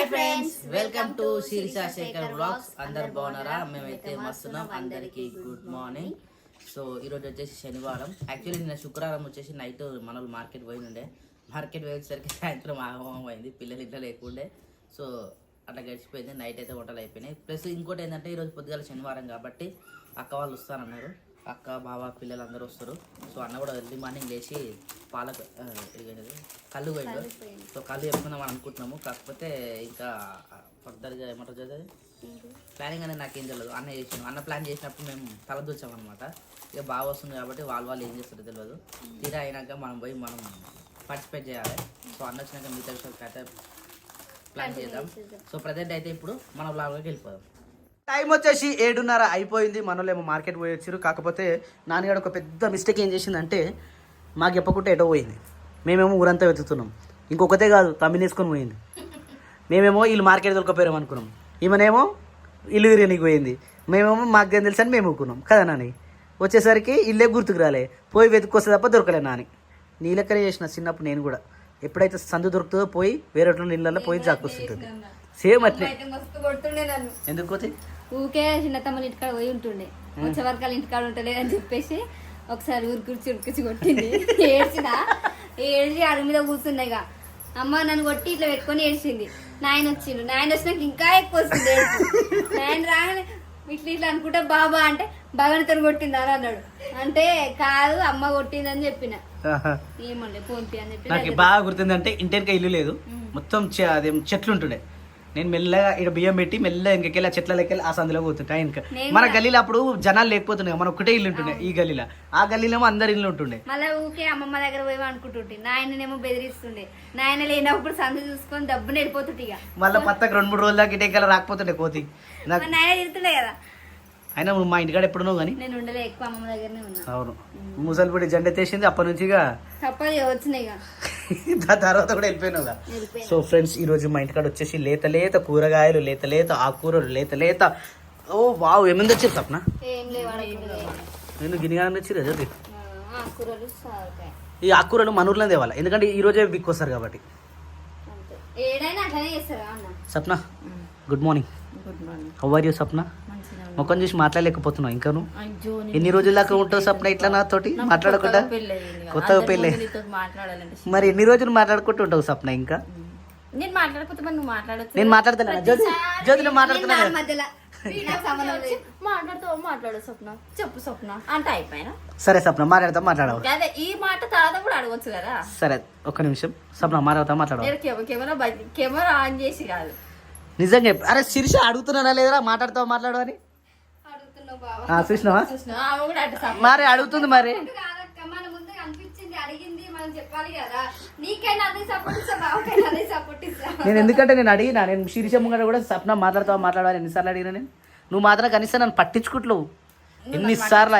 Hi friends, welcome to Shirisha Shekhar vlogs. అందరు బాగున్నారా? మేమైతే మస్తున్నాం. అందరికి గుడ్ మార్నింగ్. సో ఈరోజు వచ్చేసి శనివారం. యాక్చువల్లీ నిన్న శుక్రవారం వచ్చేసి నైట్ మనలు మార్కెట్ పోయి ఉండే. మార్కెట్ పోయేసరికి సాయంత్రం ఆగమం అయింది, పిల్లలు ఇంట్లో లేకుండే. సో అట్లా గడిచిపోయింది. నైట్ అయితే వంటలు అయిపోయినాయి. ప్లస్ ఇంకోటి ఏంటంటే ఈరోజు పొద్దుగాల శనివారం కాబట్టి అక్క వాళ్ళు వస్తారన్నారు. అక్క బావ పిల్లలు అందరూ వస్తారు. సో అన్న కూడా ఎర్లీ మార్నింగ్ లేచి కళ్ళు పోయిండు. సో కళ్ళు చెప్పుకుందాం అని అనుకుంటున్నాము. కాకపోతే ఇంకా ఫర్దర్గా ఏమంటారు చదివి ప్లానింగ్ అనేది నాకేం తెలియదు. అన్న చేసాను. అన్న ప్లాన్ చేసినప్పుడు మేము తలదూచామన్నమాట. ఇక బాగా వస్తుంది కాబట్టి వాళ్ళు ఏం చేస్తారో తెలియదు. తీరా అయినాక మనం పోయి మనం పార్టిసిపేట్ చేయాలి. సో అన్న వచ్చినాక మిగతా విషయాలు అయితే ప్లాన్ చేద్దాం. సో ప్రజెంట్ అయితే ఇప్పుడు మన బ్లాగ్లోకి వెళ్ళిపోదాం. టైం వచ్చేసి 7:30 అయిపోయింది. మనోళ్ళేమో మార్కెట్ పోయి వచ్చారు. కాకపోతే నాన్నగారు ఒక పెద్ద మిస్టేక్ ఏం చేసిందంటే మాకు చెప్పకుండా ఎటో పోయింది. మేమేమో ఊరంతా వెతుకుతున్నాం. ఇంకొకతే కాదు, తమ్మినేసుకొని పోయింది. మేమేమో వీళ్ళు మార్కెట్ దొరకపోయాం అనుకున్నాం. ఈమెనేమో ఇల్లు తిరిగినికి పోయింది. మేమేమో మాకేం తెలుసు అని మేము ఊరుకున్నాం కదా నాని. వచ్చేసరికి ఇల్లే గుర్తుకు రాలే. పోయి వెతుక్కొస్తే తప్ప దొరకలే నాని. నీ లెక్కనే చేసిన చిన్నప్పుడు నేను కూడా. ఎప్పుడైతే సందు దొరుకుతుందో పోయి వేరే ఇళ్ళల్లో పోయి జాక్కొస్తుంటుంది. సేమ్ అట్లే. ఎందుకు పోతే ఊకే చిన్న తమ్ముని ఇంటికాడ పోయి ఉంటుండే. వచ్చే వరకు వాళ్ళ ఇంటికాడ ఉంటలేదు అని చెప్పేసి ఒకసారి ఉరికిచ్చి కొట్టింది. ఏడ్చి అడుగు మీద కూర్చుండే. ఇక అమ్మ నన్ను కొట్టి ఇట్లా పెట్టుకొని ఏడ్చింది. నాయన వచ్చిండు. నాయన వచ్చినాక ఇంకా ఎక్కువ వస్తుంది. నాయన రాగానే ఇట్లా అనుకుంటా బాబా అంటే భగవంతుని కొట్టింది అని అన్నాడు. అంటే కాదు అమ్మ కొట్టింది అని చెప్పిన. ఏమండే ఫోన్ పే అని చెప్పి నాకు బాగా గుర్తుందంటే ఇంటికి ఇల్లు లేదు, మొత్తం అదేం చెట్లు ఉంటుండే. నేను మెల్లగా ఇక్కడ బియ్యం పెట్టి మెల్లగా ఇంకెళ్ళి ఆ చెట్లకి ఆ సందులో పోతుంటా. ఇంకా మన గల్లీలో అప్పుడు జనాలు లేకపోతుండే, మన ఒక్కటే ఇల్లు ఉంటుండే ఈ గల్లీలో. ఆ గల్లీలో అందరు ఇల్లు ఉంటుండే. మళ్ళీ ఊకే అమ్మమ్మ దగ్గర పోయి అనుకుంటుంటే నాయననేమో బెదిరిస్తుండే. నాయన లేనప్పుడు సందు చూసుకొని డబ్బుని వెళ్ళిపోతుంటే. ఇక మళ్ళీ పత్తకు 2-3 రోజుల దాకా ఇటేకల్లా రాకపోతుండే కోతి. నాయన తిరుగుతుండే కదా. అయినా మా ఇంటికాడ ఎప్పుడున్నావు కానీ నేను ఉండలే, ఎక్కువ అమ్మమ్మ దగ్గరనే ఉన్నా. అవును, ముసలిపూడి జెండా తెచ్చింది అప్పటి నుంచి తప్పదు వచ్చినాయి. తర్వాత కూడా వెళ్ళిపోయినావుగా. సో ఫ్రెండ్స్, ఈ రోజు మా ఇంటికాడ వచ్చేసి లేత లేత కూరగాయలు, లేత లేత ఆకుకూరలు, లేత లేత ఓ వావ్ ఏమైంది వచ్చారు సప్న. నేను గిన్నెగానే వచ్చిరు చదివి. ఈ ఆకుకూరలు మన ఊర్లో తేవాలి, ఎందుకంటే ఈ రోజే బిక్ వస్తారు కాబట్టి. Sapna good morning. How are you Sapna? మొక్కని చూసి మాట్లాడలేకపోతున్నావు ఇంకా. నువ్వు ఎన్ని రోజుల దాకా ఉంటావు సప్న ఇట్లా నాతోటి మాట్లాడకుండా? కొత్తగా పెళ్ళి మరి ఎన్ని రోజులు మాట్లాడుకుంటూ ఉంటావు సప్న? ఇంకా నేను మాట్లాడుతున్నా జ్యోతి మాట్లాడుతున్నా. మాట్లాడు స్వప్న, చెప్పు స్వప్న అంటే అయిపోయినా. సరే సప్న మాట్లాడతాం, మాట్లాడవు. అదే ఈ మాట తర్వాత కూడా అడగొచ్చు కదా. సరే ఒక్క నిమిషం సప్న మాట్లాడతాం, మాట్లాడవు. కెమెరా ఆన్ చేసి కాదు, నిజంగా. అరే శిరీష అడుగుతున్నానా లేదా మాట్లాడతావు మాట్లాడవని? చూసినావా మరి అడుగుతుంది. మరి నేను ఎందుకంటే నేను అడిగినా, నేను శిరీష ముంగట కూడా సప్న మాట్లాడతావా మాట్లాడాలి ఎన్నిసార్లు అడిగినా నేను. నువ్వు మాత్రం కనీసం నన్ను పట్టించుకుంటలేవు. ఎన్నిసార్లు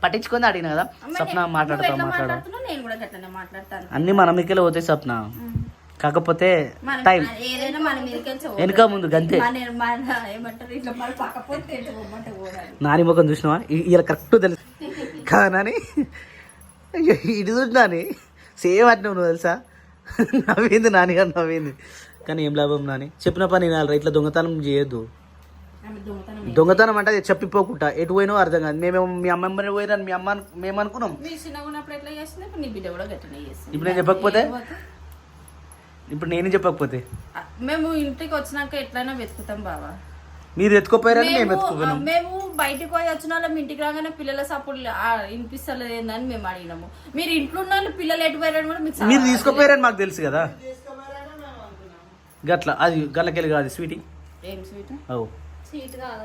పట్టించుకొని అడిగినా కదా సప్న మాట్లాడతావు మాట్లాడవు. అన్ని మన మీకెళ్ళి పోతాయి సప్న. కాకపోతే టైం వెనుక ముందు గంతే. నాని ముఖం చూసినావా? ఇలా కరెక్ట్ తెలుసు కానీ ఇటు చూసినాని సేమ్ అట్టినావు నువ్వు తెలుసా. నవ్వింది నాన్నగారు, నవ్వింది. కానీ ఏం లాభం నాని, చెప్పిన పని వినాలి. ఇట్లా దొంగతనం చేయొద్దు. దొంగతనం అంటే అది చెప్పిపోకుండా ఎటు పోయినో అర్థం కాదు. మేమేమో మీ అమ్మమ్మని పోయినా మీ అమ్మ మేము అనుకున్నాం. ఇప్పుడు నేను చెప్పకపోతే, ఇప్పుడు నేను చెప్పకపోతే మేము ఇంటికి వచ్చినాక ఎట్లయినా వెతుకుతాం బాబా. మీరు ఎత్తుకోపోయారని మేము ఎత్తుకోపోయినాం. మేము బయటకు పోయి వచ్చిన వాళ్ళం ఇంటికి రాగానే పిల్లల సపోర్ట్ వినిపిస్తలేదు ఏందని మేము అడిగినాము. మీరు ఇంట్లో ఉన్న వాళ్ళు పిల్లలు ఎటు పోయారని కూడా మీరు తీసుకోపోయారని మాకు తెలుసు కదా. గట్ల అది గల్లకెళ్ళి కాదు స్వీటీ. ఏం స్వీట్? స్వీట్ కాదు,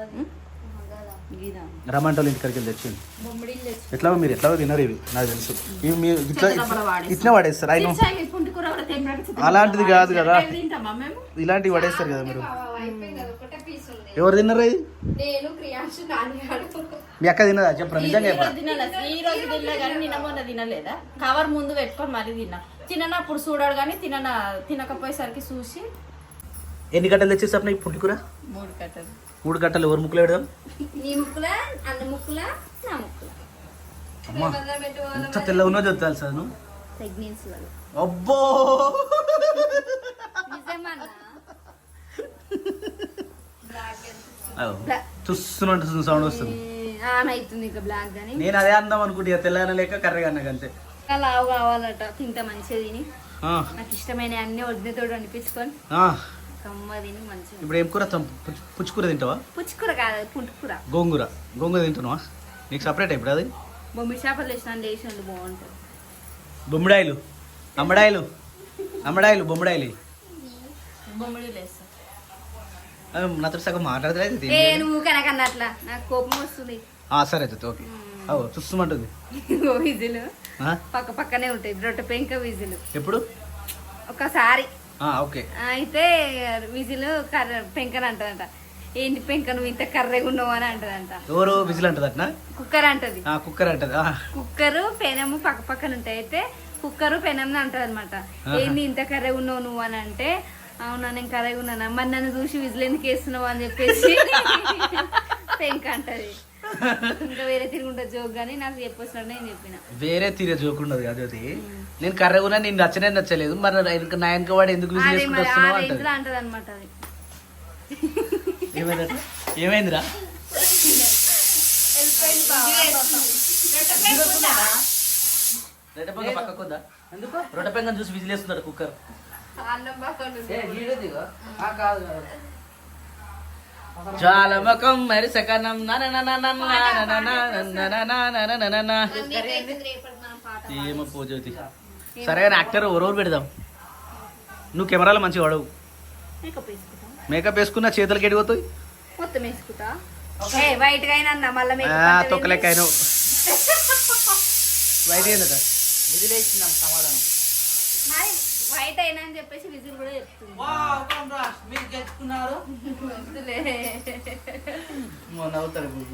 రమంటోళ్ళ ఇంటికి వెళ్ళి తెచ్చింది. ఎట్లా మీరు ఎట్లా తిన్నారు ఇవి నాకు తెలుసు. ఇవి మీరు ఇట్లా ఇట్లా పడేస్తారు. ఆయన అలాంటిది కాదు కదా, ఇలాంటివి పడేస్తారు కదా మీరు. ఎవరు తిన్నారా ఇది? మీ అక్క తిన్నదా? చెప్పరా నిజంగా తినలేదా? కవర్ ముందు పెట్టుకొని మరీ తిన్నా. తినప్పుడు చూడాడు కానీ తినకపోయేసరికి చూసి. ఎన్ని గంటలు తెచ్చేసి అప్పుడు ఈ పుట్టుకురా? 3 కట్టలు. 3 గంటలు ఎవరు ముక్కులు పెడదాం? అమ్మా ఎంత తెల్ల ఉన్నదో తెలుసా నువ్వు? అబ్బో చూస్తున్నట్టు సౌండ్ వస్తుంది. ఆన్ అవుతుంది ఇక బ్లాక్ కానీ నేను అదే అందాం అనుకుంటే తెల్లగా లేక కర్రగా అన్నది అంతే. ఇంకా లావు కావాలట తింటా మంచిగా తిని నాకు ఇష్టమైన అన్ని వదినతోడు అనిపించుకొని కమ్మ తిని మంచిగా. ఇప్పుడు ఏం కూర పుచ్చుకూర తింటావా? పుచ్చుకూర కాదు పుట్టుకూర. గోంగూర తింటున్నావా? నీకు సపరేట్ ఇప్పుడు అది బొమ్మిడి చేపలు వేసిన వేసినట్టు బాగుంటుంది. బొమ్మిడాయిలు బొమ్మిడాయిలు బొమ్మిడి లేస్తా నాతో సగం మాట్లాడలేదు. నువ్వు కనకన్నా అట్లా నాకు కోపం వస్తుంది. సరే అయితే ఓకే. చూస్తుమంటుంది విజులు పక్క పక్కనే ఉంటాయి రొట్టె పెంక విజులు. ఎప్పుడు ఒకసారి ఓకే అయితే విజులు కర్ర పెంకని అంటదంట. ఏంటి పెంక నువ్వు ఇంత కర్రగా ఉన్నావు అని అంటదంట. ఎవరు విజిల్ అంటది అట్నా? కుక్కర్ అంటది. కుక్కర్ అంటది. కుక్కరు పెనము పక్క పక్కన ఉంటాయి. అయితే కుక్కరు పెనం అంటది అనమాట. ఏంది ఇంత కర్రగా ఉన్నావు నువ్వు అని అంటే అవునా నేను కర్రగా ఉన్నానా మరి నన్ను చూసి విజిల్ ఎందుకు వేస్తున్నావు అని చెప్పేసి పెంక అంటది. ఇంకా వేరే తిరిగి ఉంటుంది జోక్ గానీ నాకు చెప్పొచ్చినట్టు నేను చెప్పిన. వేరే తీరే జోక్ ఉండదు అది. అది నేను కర్రగా నేను నచ్చలేదు మరి నా వెనక వాడు ఎందుకు అంటది అనమాట. అది ఏమైందిరా? పక్కకుందా ఎందుకు రొట్టె పెంగని చూసి విజిలేస్తున్నాడు కుక్కర్. చాలా ముఖం మరి సకనం ఏమో పూజోతి. సరే యాక్టర్ ఎవరెవరు పెడదాం? నువ్వు కెమెరాలో మంచిగా వాడవు. మేకప్ వేసుకున్న చేతులకి ఎడిపోతాయి. మొత్తం వేసుకుంటా వైట్ గా అయినా మళ్ళీ తొక్కలేక అయినా వైట్ అయిందట. విజిలేసినాం సమాధానం వైట్ అయినా అని చెప్పేసి విజిల్ కూడా చెప్తుంది.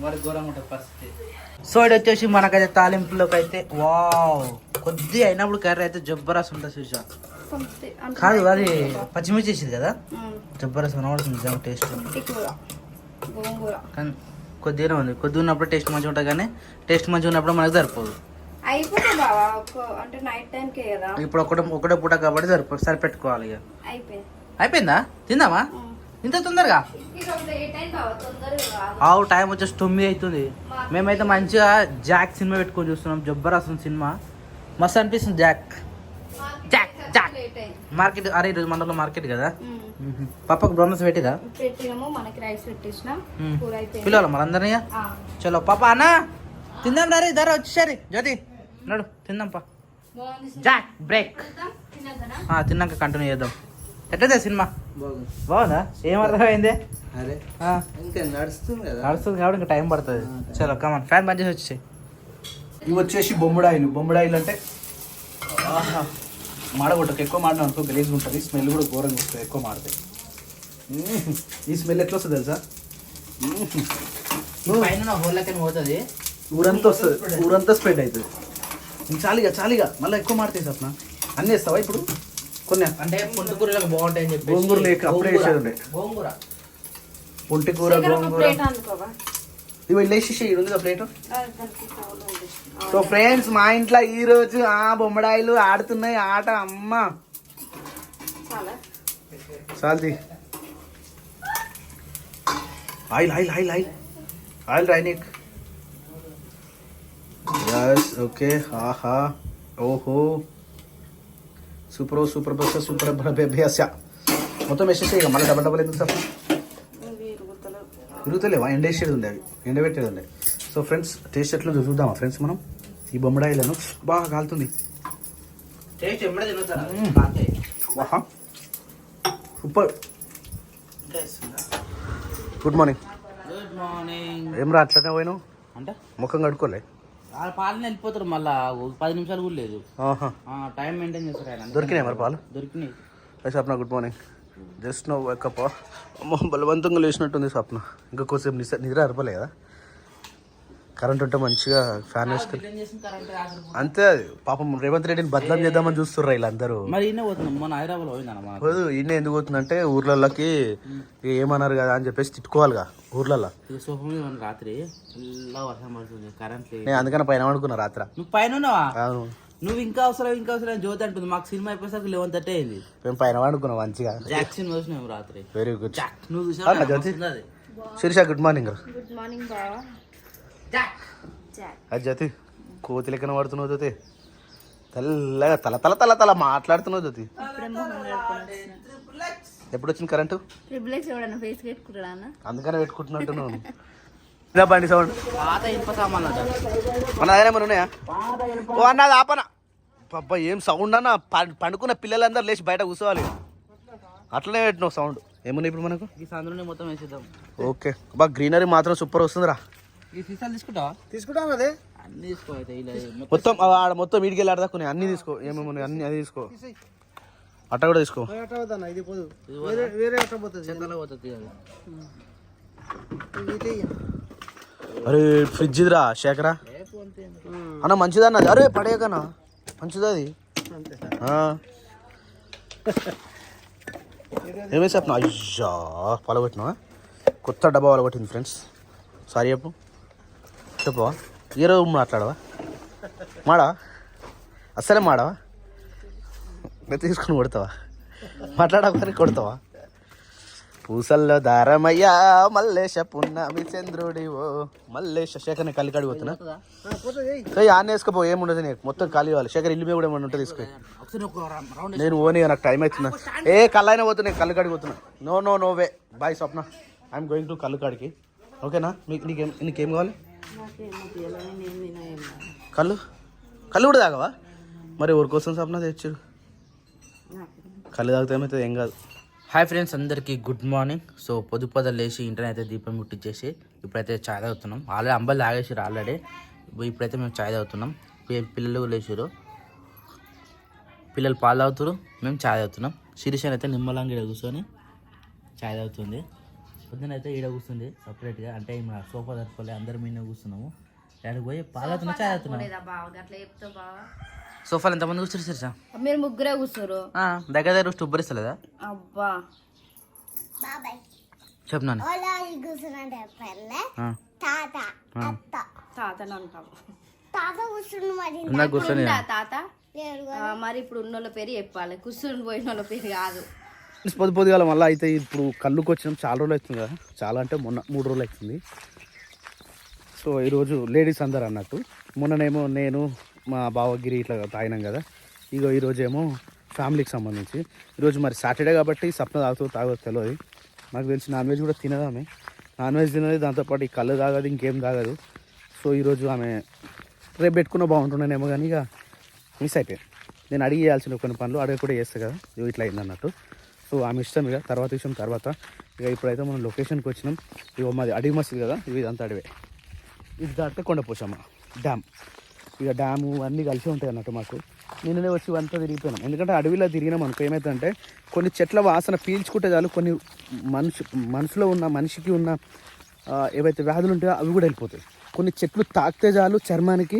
మరి ఘోరంగా ఉంటుంది పరిస్థితి. సో ఇది వచ్చేసి మనకైతే తాలింపులోకి అయితే వావ్ కొద్దిగా అయినప్పుడు కర్రీ అయితే జబ్బరస్ ఉంటుంది చూసా. కాదు అది పచ్చిమిర్చి వేసింది కదా జబ్బరస్ కనబడుతుంది నిజంగా టేస్ట్. కానీ కొద్దిగానే ఉంది. కొద్దిగా ఉన్నప్పుడు టేస్ట్ మంచిగా ఉంటుంది కానీ టేస్ట్ మంచిగా ఉన్నప్పుడు మనకు సరిపోదు. ఇప్పుడు ఒకటే పూట కాబట్టి సరిపెట్టుకోవాలి. ఇక అయిపోయిందా? తిందామా ఇంత తొందరగా? టైం వచ్చేసి 9 అవుతుంది. మేమైతే మంచిగా జాక్ సినిమా పెట్టుకొని చూస్తున్నాం. జబ్బరస్ సినిమా మస్తు అనిపిస్తుంది. Jack market. అరే ఈరోజు మనలో మార్కెట్ కదా. పాపకు బ్రౌన్స్ పెట్టిదా? పిల్లలు మనందరినీ చలో పాప అన్న తిందాం రే ధర వచ్చేసరి జ్యోతి నడు తిందాం పా. జాక్ బ్రేక్ తిన్నాక కంటిన్యూ చేద్దాం. ఎట్లయితే సినిమా బాగుందా? ఏం అర్థమైంది? నడుస్తుంది కాబట్టి ఇంకా టైం పడుతుంది. చలో కమాన్ ఫ్యాన్ బంద్ చేసి వచ్చేసాయి. ఇవి వచ్చేసి బొమ్మిడాయిలు అంటే మాడగొట్టకు. ఎక్కువ మాడిన అనుకో గలీజ్గా ఉంటుంది. స్మెల్ కూడా ఘోరంగా వస్తుంది ఎక్కువ మాడితే. ఈ స్మెల్ ఎట్లా వస్తుంది తెలుసా? పైన హోళ్ళకి పోతుంది ఊరంతా వస్తుంది. ఊరంతా స్ప్రెడ్ అవుతుంది. చాలిగా మళ్ళీ ఎక్కువ మాడితే సప్న అన్నీ వేస్తావా ఇప్పుడు? కొన్ని అంటే పుంటికూరలకు బాగుంటాయి అని చెప్పి గోంగూర లేక అప్పుడే వేసేది ఉండే. పుంటికూర గోంగూర ఇవి వెళ్ళేసి ఉంది ప్లేట్. సో ఫ్రెండ్స్ మా ఇంట్లో ఈ రోజు బొమ్మడాయిలు ఆడుతున్నాయి ఆట. అమ్మ చాలది ఆయిల్ రైనిక్. ఓకే ఆహా ఓహో సూపర్ బెస్ మొత్తం వేసేసి ఇక మళ్ళీ డబల్ ఎందుకు సార్ తిరుగుతలేవా? ఎండేసేది ఉండే అవి ఎండబెట్టేది ఉండే. సో ఫ్రెండ్స్ టేస్ట్ ఎట్లా చూద్దామా ఫ్రెండ్స్ మనం? ఈ బొమ్మడాయిలను బాగా కాలుతుంది. సూపర్. Good morning. ఏం రా అట్లనే పోయినావు అంటే ముఖం కడుక్కోలే? పాలు వెళ్ళిపోతారు మళ్ళా 10 నిమిషాలు కూడా లేదు. టైం మెయింటైన్ చేస్తారు. దొరికినాయి మరి పాలు? దొరికినాయి. Swapna good morning. Just no wake up. అమ్మ బలవంతంగా లేచినట్టుంది స్వప్న. ఇంకా కొంచెం నిద్ర అరపలే కదా. కరెంట్ ఉంటే మంచిగా ఫ్యాన్ వేసుకుని అంతే. అది పాపం రేవంత్ రెడ్డిని బదలాం చేద్దామని చూస్తుర్రా వీళ్ళందరూ. మరి ఈయన పోతున్నాం మన హైదరాబాద్ పోయిందన్న. ఈయన ఎందుకు పోతుందంటే ఊర్లలోకి ఏమన్నారు కదా అని చెప్పేసి తిట్టుకోవాలిగా ఊర్లలో. రాత్రి వర్షం పడుతుంది కరెంట్. నేను అందుకని పైన పడుకున్నా రాత్రి. నువ్వు పైన ఉన్నావా? అవును నువ్వు ఇంకా అవసరం జ్యోతి అంటుంది. మాకు సినిమా అయిపోయేసరికి 11:30 అయింది. మేము పైన వండుకున్నాం మంచిగా. జాక్సిన్ చూసినాం రాత్రి. Very good. నువ్వు చూసావా? జ్యోతి అది Shirisha good morning. Good morning బావా. అది జ్యోతి కోతి లెక్కన పడుతున్నావు జ్యోతి. తెల్లగా తల మాట్లాడుతున్నావు జ్యోతి. ఎప్పుడు వచ్చింది కరెంటు? ట్రిపుల్ఎక్స్ ఎవడన్నా ఫేస్ పెట్టుకుంటాడా అన్న? అందుకనే పెట్టుకుంటున్నట్టు నువ్వు బండి సౌండ్ పాత ఇనుప సామాన్లు అంట. మన దగ్గర ఏమైనా ఉన్నాయా? ఓ అన్నది ఆపన పబ్బా ఏం సౌండ్ అన్న. పండుకున్న పిల్లలందరూ లేచి బయట కూర్చోవాలి. అట్లనే పెట్టినావు సౌండ్. ఏమున్నాయి ఇప్పుడు మనకు? ఈ సందులోనే మొత్తం వేసేద్దాం. ఓకే బా గ్రీనరీ మాత్రం సూపర్ వస్తుందిరా. ఈ సీసాలు తీసుకుంటావా? తీసుకుంటాం అదే అన్ని తీసుకో అయితే. ఇలా మొత్తం ఆడ మొత్తం వీడికి వెళ్ళి ఆడదాకుని అన్ని తీసుకో. ఏమేమి అన్ని అది తీసుకో. అట్ట కూడా తీసుకో. చెత్తలో పోతుంది అది. అరే ఫ్రిడ్జ్ ఇదిరా శేఖరా అన్న మంచిది అన్నది. అరే పడేయకన్నా మంచిది అది. ఏమేసి చెప్పిన అయ్యా పలగొట్టినా. కొత్త డబ్బా పలగొట్టింది ఫ్రెండ్స్. సారీ చెప్పవా? ఏ రోజు మాట్లాడవా? మాడవా? అస్సలే మాడవా? తీసుకుని కొడతావా? మాట్లాడకపోతే కొడతావా? పూసల్లో దారమయ్యా మల్లేశ పున్నమి చంద్రుడివో మల్లేశ. శేఖర్ని కళ్ళు కడిగి పోతున్నా. ఆన్న వేసుకోపో ఏముండదు నీకు. మొత్తం ఖాళీ ఇవ్వాలి. శేఖర్ ఇల్లు మీద కూడా ఏమన్నా ఉంటే తీసుకో. నేను ఓని నాకు టైం అవుతున్నా. ఏ కళ్ళు అయినా పోతున్నా. కళ్ళు కాడికి పోతున్నా. No way bye Swapna. I'm going to కళ్ళు కాడికి. ఓకేనా? నీకేం కావాలి? కళ్ళు కూడా తాగవా? మరి ఎవరి కోసం స్వప్న తెచ్చారు? కళ్ళు తాగితే ఏమవుతుంది? ఏం కాదు. హాయ్ ఫ్రెండ్స్, అందరికీ గుడ్ మార్నింగ్. సో పొద్దు లేచి ఇంటనే అయితే దీపం ముట్టించేసి ఇప్పుడైతే చాయ్ తాగుతున్నాం. ఆల్రెడీ అంబలు తాగేసారు ఆల్రెడీ. ఇప్పుడైతే మేము చాయ్ తాగుతున్నాం. పిల్లలు లేచారు. పిల్లలు పాలు తాగుతారు, మేము చాయ్ తాగుతున్నాం. శిరీష అయితే నిమ్మలంగా ఈడ కూర్చొని చాయ్ తాగుతుంది. పొద్దున అయితే ఈడ కూర్చుంది సపరేట్గా. అంటే మన సోఫా తట్టుకోలే, అందరి మీద కూర్చున్నాము. డాడీ పోయి పాలు తాగుతున్నా, చాయ్ తాగుతున్నాం. సోఫాలు ఎంతమంది కూర్చోరు శిరీష? మీరు ముగ్గురే కూర్చోరు. దగ్గర ఉబ్బరిస్తలేదా? అబ్బా చెప్తున్నాను. కూర్చొని తాత మరి ఇప్పుడు ఉన్నోళ్ళ పేరు చెప్పాలి, కూర్చొని పోయిన వాళ్ళ పేరు కాదు. పొద్దుగాల మళ్ళీ అయితే ఇప్పుడు కళ్ళుకి వచ్చినాం. చాలా రోజులు అవుతుంది కదా. చాలా అంటే మొన్న 3 రోజులు అవుతుంది. సో ఈరోజు లేడీస్ అందరు అన్నట్టు. మొన్ననేమో నేను మా బావగిరి ఇట్లా తాగినాం కదా. ఇగో ఈరోజేమో ఫ్యామిలీకి సంబంధించి. ఈరోజు మరి సాటర్డే కాబట్టి సప్న తాగదు తెలియదు. నాకు తెలిసి నాన్ వెజ్ కూడా తినదామే. నాన్ వెజ్ తినది, దాంతోపాటు ఈ కళ్ళు తాగదు, ఇంకేం తాగదు. సో ఈరోజు ఆమె రేపు పెట్టుకున్న బాగుంటున్నానేమో కానీ ఇక మిస్ అయిపోయాను. నేను అడిగి చేయాల్సిన కొన్ని పనులు అడిగి కూడా చేస్తాను కదా. ఇట్లా అయింది అన్నట్టు. సో ఆమె ఇష్టం ఇక తర్వాత విషయం తర్వాత. ఇక ఇప్పుడైతే మనం లొకేషన్కి వచ్చినాం. ఇక మాది అడవి మస్తు కదా. ఇదంతా అడవే. ఇది దాటితే కొండపోచమ్మ డ్యామ్. ఇక డ్యాము అన్నీ కలిసి ఉంటాయి అన్నట్టు మాకు. నిన్ననే వచ్చి అంతా తిరిగిపోయినాం. ఎందుకంటే అడవిలో తిరిగినాం అనుకో ఏమవుతుందంటే కొన్ని చెట్ల వాసన పీల్చుకుంటే చాలు కొన్ని మనసులో ఉన్న మనిషికి ఉన్న ఏవైతే వ్యాధులు ఉంటాయో అవి కూడా వెళ్ళిపోతాయి. కొన్ని చెట్లు తాకితే చాలు చర్మానికి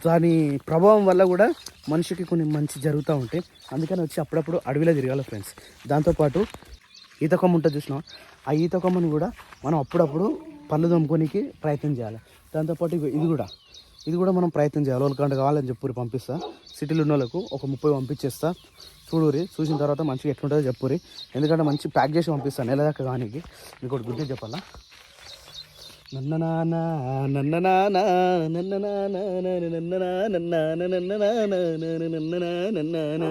దాని ప్రభావం వల్ల కూడా మనిషికి కొన్ని మంచి జరుగుతూ ఉంటాయి. అందుకని వచ్చి అప్పుడప్పుడు అడవిలో తిరగాలి ఫ్రెండ్స్. దాంతోపాటు ఈత కొమ్మ ఉంటుంది చూసినాం. ఆ ఈత కొమ్మను కూడా మనం అప్పుడప్పుడు పళ్ళు దమ్ముకోనికి ప్రయత్నం చేయాలి. దాంతోపాటు ఇది కూడా మనం ప్రయత్నం చేయాలి. వాళ్ళకంటే కావాలని చెప్పురి పంపిస్తా. సిటీలో ఉన్న వాళ్ళకు ఒక 30 పంపించేస్తా. చూడురి, చూసిన తర్వాత మంచిగా ఎట్లుంటుందో చెప్పురి. ఎందుకంటే మంచి ప్యాక్ చేసి పంపిస్తాను నెల దాకా. కానీ మీకు ఒకటి గుర్తు చెప్పాలా? నన్న నాన్న నన్న నాన్న నన్న నాన్న నన్న నాన్న నన్న నాన్న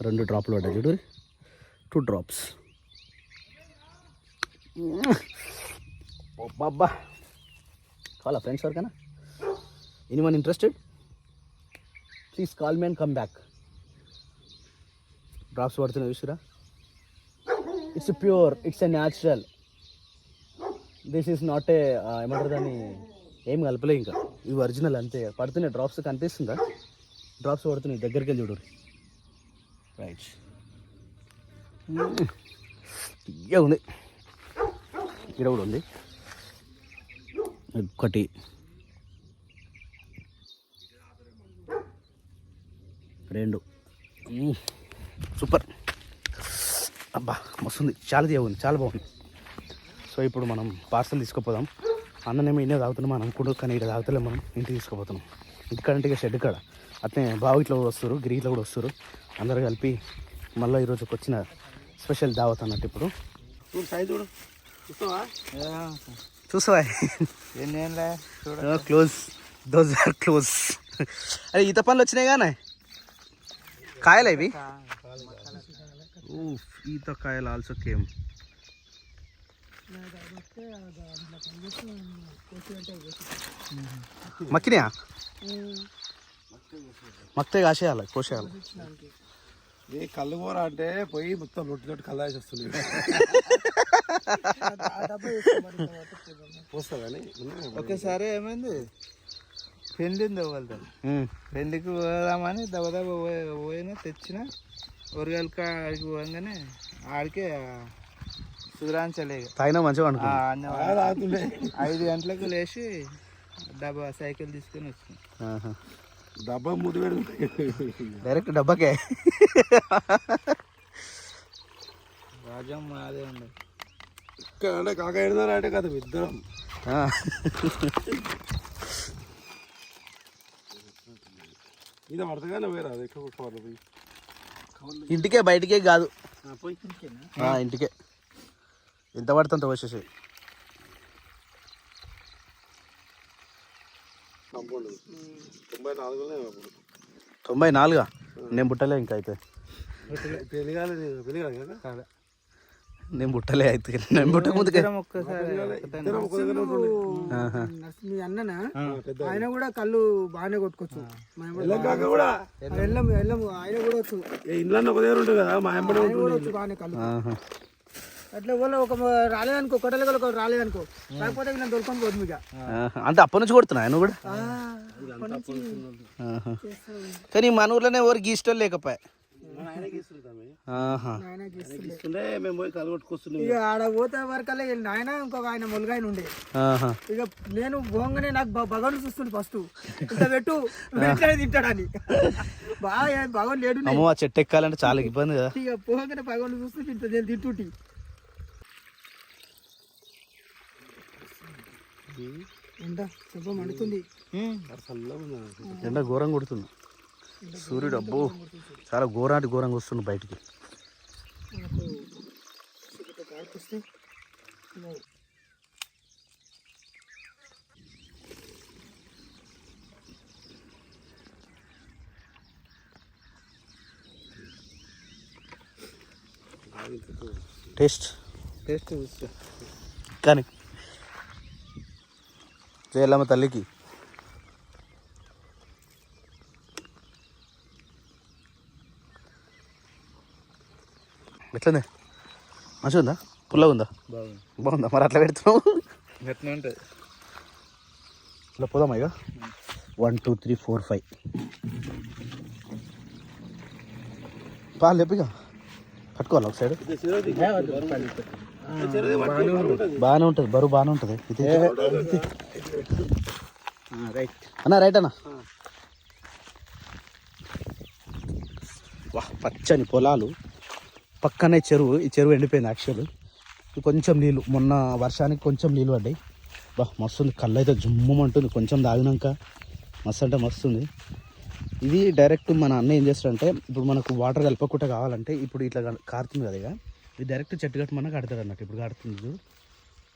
2 డ్రాప్లు పడ్డాయి చూడు. 2 డ్రాప్స్. బాబా కావాలా ఫ్రెండ్స్ ఎవరికైనా? Anyone interested? Please call me and come back. Drops పడుతున్నాయి చూసిరా. It's pure, it's a natural. This is not a ఏమంటారు దాన్ని, ఏం కలపలే ఇంకా. ఇవి ఒరిజినల్ అంతే. పడుతున్నాయి డ్రాప్స్, కనిపిస్తుందా? డ్రాప్స్ పడుతున్నాయి. దగ్గరికి వెళ్ళి చూడు. రైట్, ఇయ్య ఉంది. ఇక్కడ కూడా ఉంది. 1 2 సూపర్. అబ్బా మస్తుంది. చాలా తీయగుంది, చాలా బాగుంది. సో ఇప్పుడు మనం పార్సల్ తీసుకుపోదాం. అన్ననేమో ఇన్నే తాగుతున్నాం అని అనుకుంటూ, కానీ ఇక్కడ తాగుతలేం. మనం ఇంటికి తీసుకుపోతున్నాం. ఇంటికాడంటే ఇక షెడ్ కాడ అట్నే బావి ఇట్లా కూడా వస్తారు, గిరి ఇట్లా కూడా వస్తారు. అందరు కలిపి మళ్ళీ ఈరోజు వచ్చిన స్పెషల్ దావత్ అన్నట్టు. ఇప్పుడు చూసావా క్లోజ్, దోస్ ఆర్ క్లోజ్. అరే ఈత పనులు వచ్చినాయి కానీ కాయలు ఇవి. ఈత కాయలు ఆల్సో కేమ్. మక్కినాయా? మక్తే కాసేయాలి, కోసేయాలి. ఈ కళ్ళు కూర అంటే పోయి మొత్తం రొట్టి తోటి కళ్ళు వేసి వస్తుంది. ఒకసారి ఏమైంది, పెండింది వెళ్తాం, పెండికి పోదామని దబదబ పోయినా తెచ్చిన ఊరగాయలు ఆడికి పోగానే ఆడికే సుధరాంచలేక తాగినా మంచిగా అనుకో. 5 గంటలకు లేచి డబ్బా సైకిల్ తీసుకొని వచ్చిన. డబ్బా మూడు వేలు డైరెక్ట్ డబ్బాకే. రాజ్యం మాదే ఉండదు. ఇక్కడ అంటే కాక ఎడున్నారా అంటే కదా ఇద్దరం. ఇది పడతగానే వేరే అది ఎక్కువ పోయి ఇంటికే బయటికే కాదు, ఇంటికే ఎంత పడుతుంది అంత వచ్చేసి. కంపౌండ్ 94 94 నేను పుట్టలే ఇంకా అయితే. పెళ్ళిగాలి కదా. నేను పుట్టలే అయితే, నేను పుట్టక ముందుకే. మీ అన్ననా ఆయన కూడా కళ్ళు బాగానే కొట్టుకోవచ్చు, కూడా వెళ్ళము ఆయన కూడా వచ్చు, ఇంట్లో ఒక దగ్గర ఉంటుంది కదా మా అమ్మడే ఉంటుంది బాగానే కళ్ళు. అట్లా వాళ్ళు ఒక రాలేదనుకో, కొట్టలు రాలేదనుకో, కాకపోతే వీళ్ళని దొరకని పోదు మీకు. అంటే అప్పటి నుంచి కొడుతున్నా ఆయన కూడా. కానీ మన ఊర్లోనే ఎవరు గీస్టోళ్ళు లేకపోయా. మేము పోయి కళ్ళు కొట్టుకొస్తున్నాం. ఇక ఆడ పోతే వరకల్లా ఆయన ఇంకొక ఆయన మొలుగాయన ఉండే. ఇక నేను పోగానే నాకు భగవాన్ చూస్తుండే ఫస్ట్, ఇంత పెట్టు తింటాడని. బాగా భగవాన్ లేడు. అమ్మో ఆ చెట్టు ఎక్కాలంటే చాలా ఇబ్బంది కదా. ఇక పోగానే భగవాన్ చూస్తుంటే నేను తింటుంటి. ఎండ చెప్ప మండుతుంది, ఎండ ఘోరంగా కొడుతుంది. సూర్యుడు అబ్బో చాలా ఘోరంగా వస్తుంది బయటికి. టేస్ట్ చూస్తా కానీ చేయలమ్మ తల్లికి. ఎట్లుంది? మంచిగా ఉందా? పుల్లగా ఉందా? బాగుందా? మరి అట్లా పెడుతున్నావు. ఎట్లా ఉంటుంది ఇలా పోదామా ఇక? 1 2 3 4 5 పాలు లేపిగా పట్టుకోవాలి ఒక సైడ్. బాగానే ఉంటుంది, బరువు బాగానే ఉంటుంది. రైట్ అన్నా, రైట్ అన్నా. వా పచ్చని పొలాలు, పక్కనే చెరువు. ఈ చెరువు ఎండిపోయింది యాక్చువల్. కొంచెం నీళ్ళు, మొన్న వర్షానికి కొంచెం నీళ్ళు పడ్డాయి. బా మస్తుంది, కళ్ళు అయితే జుమ్మంటుంది. కొంచెం తాగినాక మస్తు అంటే మస్తుంది. ఇది డైరెక్ట్ మన అన్న ఏం చేస్తాడంటే, ఇప్పుడు మనకు వాటర్ కలపకుండా కావాలంటే, ఇప్పుడు ఇట్లా కారుతుంది కదా, ఇక ఇది డైరెక్ట్ చెట్టు కట్టమన్నా కడతాడు అన్నట్టు. ఇప్పుడు కడుతుంది చూడు,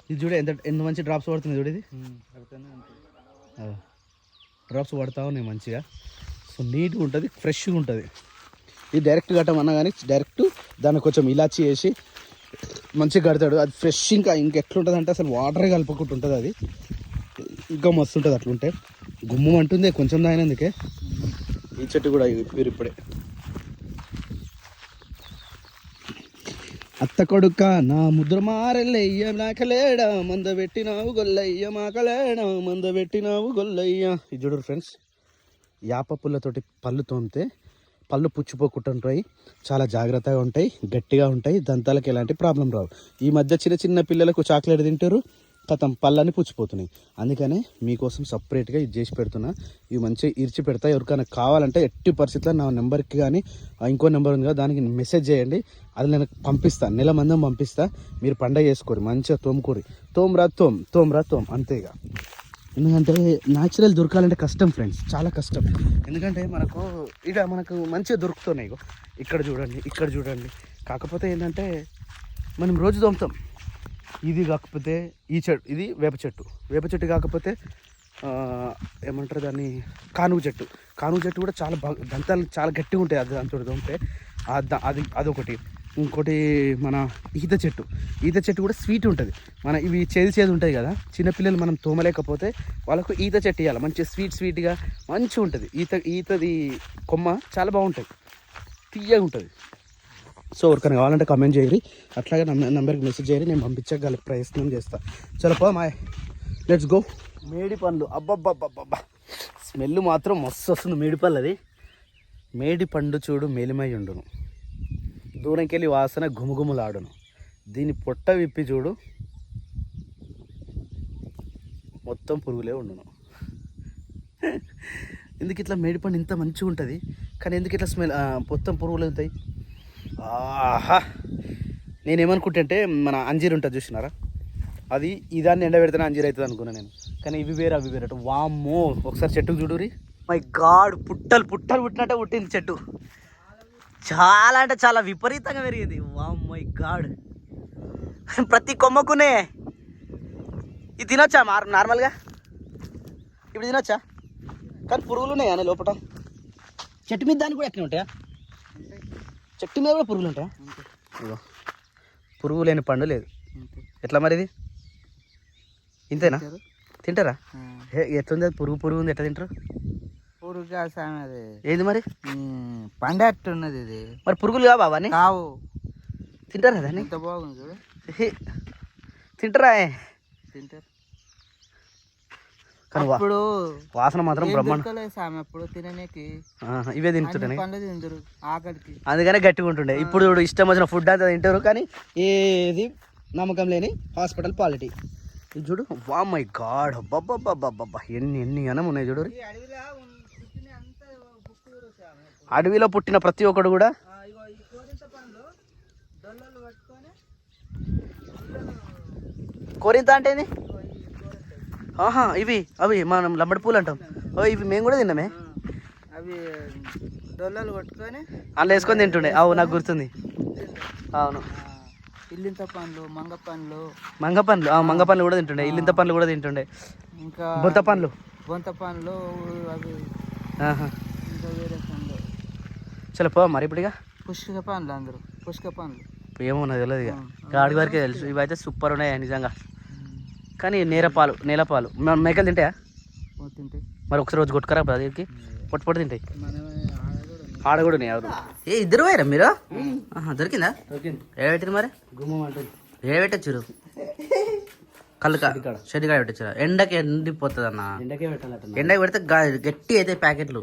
ఇది చూడ ఎంత మంచి డ్రాప్స్ పడుతుంది చూడు. ఇది డ్రాప్స్ పడతా ఉన్నాయి మంచిగా. సో నీట్గా ఉంటుంది, ఫ్రెష్గా ఉంటుంది. ఇది డైరెక్ట్ కట్టమన్నా కానీ డైరెక్ట్ దాన్ని కొంచెం ఇలాచి వేసి మంచిగా కడతాడు. అది ఫ్రెష్ ఇంకా ఎట్లుంటుంది అంటే అసలు వాటరే కలపకుండా ఉంటుంది. అది ఇంకా మస్తు ఉంటుంది అట్లుంటే. గుమ్మం అంటుంది కొంచెం తాగినందుకే. ఈ చెట్టు కూడా ఇప్పిరు ఇప్పుడే. అత్త కొడుక నా ముద్ర మారెల్లయ్య నాకలేడా మంద పెట్టినావు గొల్లయ్య మాకలేడా మంద పెట్టినావు గొల్లయ్య. ఇది చూడరు ఫ్రెండ్స్, యాప పుల్లతోటి పళ్ళు తోమితే పళ్ళు పుచ్చిపోకుండా ఉంటాయి, చాలా జాగ్రత్తగా ఉంటాయి, గట్టిగా ఉంటాయి, దంతాలకు ఎలాంటి ప్రాబ్లం రావు. ఈ మధ్య చిన్న పిల్లలకు చాక్లెట్ తింటారు, కథం పళ్ళని పుచ్చిపోతున్నాయి. అందుకనే మీకోసం సపరేట్గా ఇది చేసి పెడుతున్నా. ఇవి మంచిగా ఇరిచి పెడతా. ఎవరికైనా కావాలంటే ఎట్టి పరిస్థితుల్లో నా నెంబర్కి కానీ ఇంకో నెంబర్ ఉంది కదా, దానికి మెసేజ్ చేయండి. అది నేను పంపిస్తాను, నెల మందం పంపిస్తా. మీరు పండగ చేసుకోరు, మంచిగా తోముకోరి. తోమ్రా తోమ్ అంతేగా. ఎందుకంటే న్యాచురల్ దొరకాలంటే కష్టం ఫ్రెండ్స్, చాలా కష్టం. ఎందుకంటే మనకు మంచిగా దొరుకుతున్నాయి. ఇగో ఇక్కడ చూడండి, ఇక్కడ చూడండి. కాకపోతే ఏంటంటే మనం రోజు దొంగతాం. ఇది కాకపోతే ఈ చెట్టు, ఇది వేప చెట్టు కాకపోతే ఏమంటారు దాన్ని, కానుగ చెట్టు కూడా చాలా బాగా దంతాలు చాలా గట్టిగా ఉంటాయి. అది దాంతో దొంగతే అదొకటి. ఇంకోటి మన ఈత చెట్టు కూడా స్వీట్ ఉంటుంది. మన ఇవి చేదు ఉంటాయి కదా, చిన్నపిల్లలు మనం తోమలేకపోతే వాళ్ళకు ఈత చెట్టు ఇవ్వాలి. మంచిగా స్వీట్గా మంచిగా ఉంటుంది. ఈతది కొమ్మ చాలా బాగుంటుంది, తీయగా ఉంటుంది. సో ఎవరికైనా కావాలంటే కామెంట్ చేయరి, అట్లాగే నెంబర్కి మెసేజ్ చేయరి, నేను పంపించగల ప్రయత్నం చేస్తాను. చలో పో మాయ్, లెట్స్ గో. మేడి పండ్లు, అబ్బబ్బబ్బబ్బబ్బా, స్మెల్ మాత్రం మస్తు వస్తుంది. మేడి పండు చూడు మేలిమై ఉండును, దూరంకెళ్ళి వాసన గుమగుమలాడును. దీని పొట్ట విప్పి చూడు మొత్తం పురుగులే ఉండును. ఎందుకు ఇట్లా మేడిపండు ఇంత మంచిగా ఉంటుంది, కానీ ఎందుకు ఇట్లా స్మెల్ మొత్తం పురుగులు ఉంటాయి? ఆహా, నేనేమనుకుంటే మన అంజీర్ ఉంటుంది చూసినారా, అది ఇదాన్ని ఎండబెడితేనే అంజీర్ అవుతుంది అనుకున్నాను నేను. కానీ ఇవి వేరే అవి వేరే. వామ్మో, ఒకసారి చెట్టుకు చూడురి. మై గాడ్, పుట్టలు పుట్టినట్టే పుట్టింది చెట్టు. చాలా అంటే చాలా విపరీతంగా పెరిగింది. వామ్మై గాడ్, ప్రతి కొమ్మకునే. ఇది తినొచ్చా నార్మల్గా? ఇప్పుడు తినొచ్చా? కానీ పురుగులు ఉన్నాయా అని లోపల? చెట్టు మీద దానికి కూడా ఎట్లా ఉంటాయా? చెట్టు మీద కూడా పురుగులు ఉంటాయా? ఇగో పురుగు లేని పండు లేదు. ఎట్లా మరి ఇది? ఇంతేనా? తింటారా? ఎట్లుంది అది? పురుగు ఉంది, ఎట్లా తింటారు? పురుగు అది ఏది మరి? పండేట్టున్నది ఇది. మరి పురుగులు కావా అవన్నీ? కావు. తింటారా దాన్ని? ఎంత బాగుంది చూడు. తింటారా? తింటారు. కానీ ఇప్పుడు వాసన మాత్రం బ్రహ్మాండం. అప్పుడు తిననీకి ఇవే తింటుంటే పండ్లు తింటారు ఆకలికి, అందుకనే గట్టిగా ఉంటుండే. ఇప్పుడు ఇష్టం వచ్చిన ఫుడ్ అంతా తింటారు, కానీ ఏది నమ్మకం లేని హాస్పిటల్ పాలిటీ. ఇది చూడు, వా మై గాడ్, అబ్బబ్బబ్బబ్బబ్బా, ఎన్ని అనం ఉన్నాయి చూడు. అడవిలో పుట్టిన ప్రతి ఒక్కడు కూడా కోరింత అంటే ఏంది? ఆహా, అవి మనం లంబడి పూలు అంటాం. ఇవి మేము కూడా తిన్నామే. అవి డొల్లలు కొట్టుకొని అందులో వేసుకొని తింటుండే. నాకు గుర్తుంది. అవును, ఇల్లింత పండ్లు, మంగ పండ్లు కూడా తింటుండే. ఇల్లింత పండ్లు కూడా తింటుండే. ఇంకా బొంత పండ్లు అవి ఇంకా వేరే పండ్లు. చలో పో మరి. ఇప్పుడు ఇక పుష్క పండ్లు, అందరూ పుష్క పండ్లు ఏమో నాకు తెలియదు. ఇక గాడి వరకే తెలుసు. ఇవైతే సూపర్ ఉన్నాయి నిజంగా. కానీ నేలపాలు మేకలు తింటాయా? తింటాయి. మరి ఒకసారి రోజు కొట్టుకరా దగ్గరికి, పొట్టు తింటాయి. ఆడ కూడా ఉన్నాయి. ఇద్దరు పోయారా మీరు? దొరికిందా? ఏడబెట్టిరు మరి? గుమ్మం అంటుంది. ఏడబెట్టచ్చురు కళ్ళుకా షెడ్డికాయ పెట్టచ్చురా? ఎండకి ఎండిపోతుంది అన్న. ఎండకి పెడితే గట్టి అయితే ప్యాకెట్లు.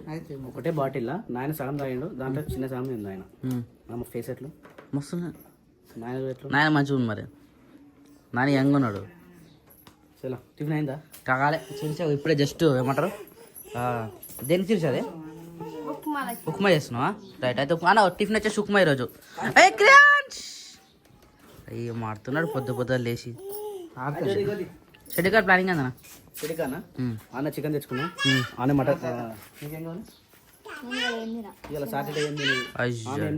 ఒకటే బాటిల్ నాయన సగం తాగిండు, దాంట్లో చిన్న సగం తింది ఆయన. ఫేస్ ఎట్లు మస్తు నాయన మంచిగా ఉంది. మరి నాని యంగ్ ఉన్నాడు. చలో టిఫిన్ అయిందా? కాగాలే చిరిసా ఇప్పుడే. జస్ట్ ఏమంటారు దేనికి చిరిసా? అదే ఉప్మా చేస్తున్నావా? రైట్. అయితే అన్న టిఫిన్ వచ్చేసి ఉప్మా ఈరోజు. అయ్యో మాడుతున్నాడు పొద్దు లేచి. షెడ్యూల్ ప్లానింగ్ అన్న. షెడ్యూల్ అన్న చికెన్ తెచ్చుకున్నా, అన్న మటన్. ఇలా సాటర్డే ఏం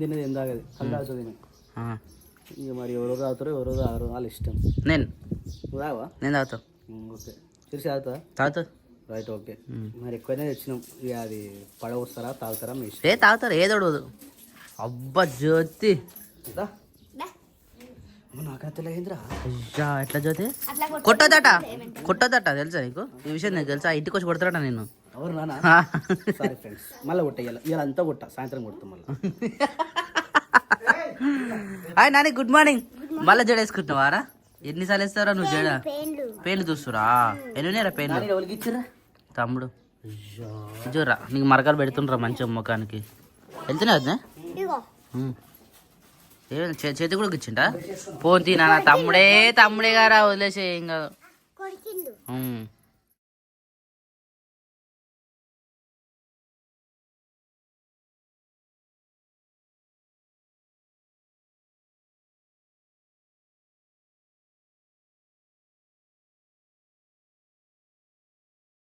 తినేది ఏం తాగదు, కళ్ళు తాగుతుంది. ఇక మరి ఎవరో తాగుతారో ఎవరో తాగరు, వాళ్ళ ఇష్టం. నేను తాగుతా. ఓకే, చూసి తాగుతా. Right, okay. మరి ఎక్కువనే తెచ్చినాం. ఇక అది పడవస్తారా తాగుతారా మీ ఇష్టం. తాగుతారు ఏదోడు. అబ్బా జ్యోతి నాకైతే ఎట్లా జ్యోతి కొట్టదట తెలుసా నీకు? ఈ విషయం నీకు తెలుసా? ఇంటికి వచ్చి కొడతాడట నేను. ఎవరు నాన్న? సారీ ఫ్రెండ్స్, మళ్ళీ కొట్టాలి. ఇలా అంతా కొట్టా, సాయంత్రం కొడతాం మళ్ళీ. Hi Nani, good morning. మళ్ళీ జడ వేసుకుంటున్నావారా? ఎన్నిసార్లు వేస్తారా నువ్వు జడ? పేర్లు చూస్తురా? ఎన్నిరా పేర్లు? తమ్ముడు చూడరా, నీకు మరకాలు పెడుతుండ్రా మంచిగా ముఖానికి. వెళ్తున్నా చేతి కూడా కూర్చుంటా. పోన్ తినా తమ్ముడే గారా, వదిలేసే ఏం కాదు.